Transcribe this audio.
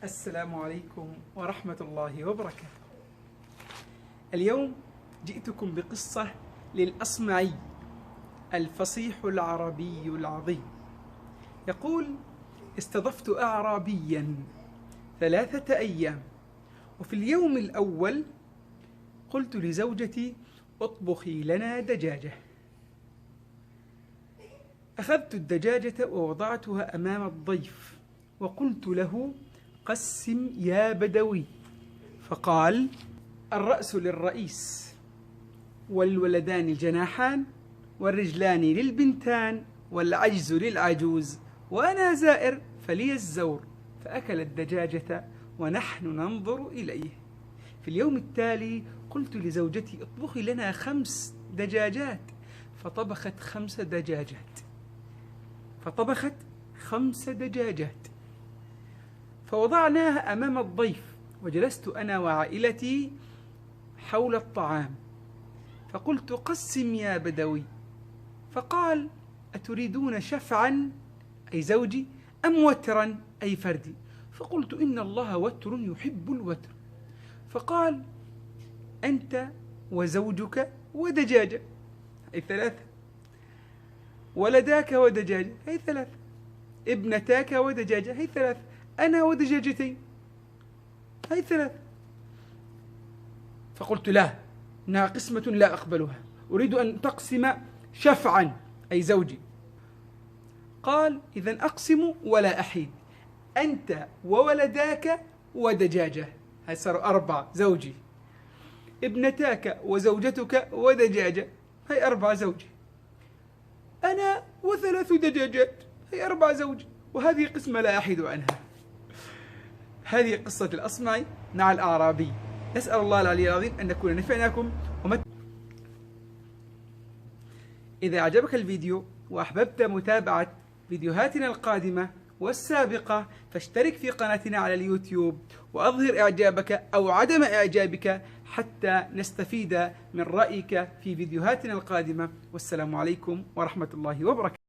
السلام عليكم ورحمة الله وبركاته. اليوم جئتكم بقصة للأصمعي الفصيح العربي العظيم. يقول: استضفت أعرابيا 3 أيام، وفي اليوم الأول قلت لزوجتي: اطبخي لنا دجاجة. أخذت الدجاجة ووضعتها أمام الضيف وقلت له: قسم يا بدوي. فقال: الرأس للرئيس، والولدان الجناحان، والرجلان للبنتان، والعجز للعجوز، وأنا زائر فلي الزور. فأكل الدجاجة ونحن ننظر إليه. في اليوم التالي قلت لزوجتي: اطبخي لنا 5 دجاجات. فطبخت 5 دجاجات. فوضعناها أمام الضيف، وجلست أنا وعائلتي حول الطعام، فقلت: قسم يا بدوي. فقال: أتريدون شفعا أي زوجي أم وترا أي فردي؟ فقلت: إن الله وتر يحب الوتر. فقال: أنت وزوجك ودجاجة، أي 3، ولداك ودجاجة، أي 3، ابنتاك ودجاجة، أي 3، أنا ودجاجتين، أي 3. فقلت: لا، إنها قسمة لا أقبلها، أريد أن تقسم شفعا أي زوجي. قال: إذن أقسم ولا أحيد، أنت وولداك ودجاجة، هاي صاروا 4 زوجي، ابنتاك وزوجتك ودجاجة، هاي 4 زوجي، أنا و3 دجاجات، هي 4 زوجي، وهذه قسمة لا أحيد عنها. هذه قصة الأصمعي مع الأعرابي. نسأل الله العلي العظيم أن نكون نفعناكم. إذا أعجبك الفيديو وأحببت متابعة فيديوهاتنا القادمة والسابقة، فاشترك في قناتنا على اليوتيوب وأظهر إعجابك أو عدم إعجابك حتى نستفيد من رأيك في فيديوهاتنا القادمة. والسلام عليكم ورحمة الله وبركاته.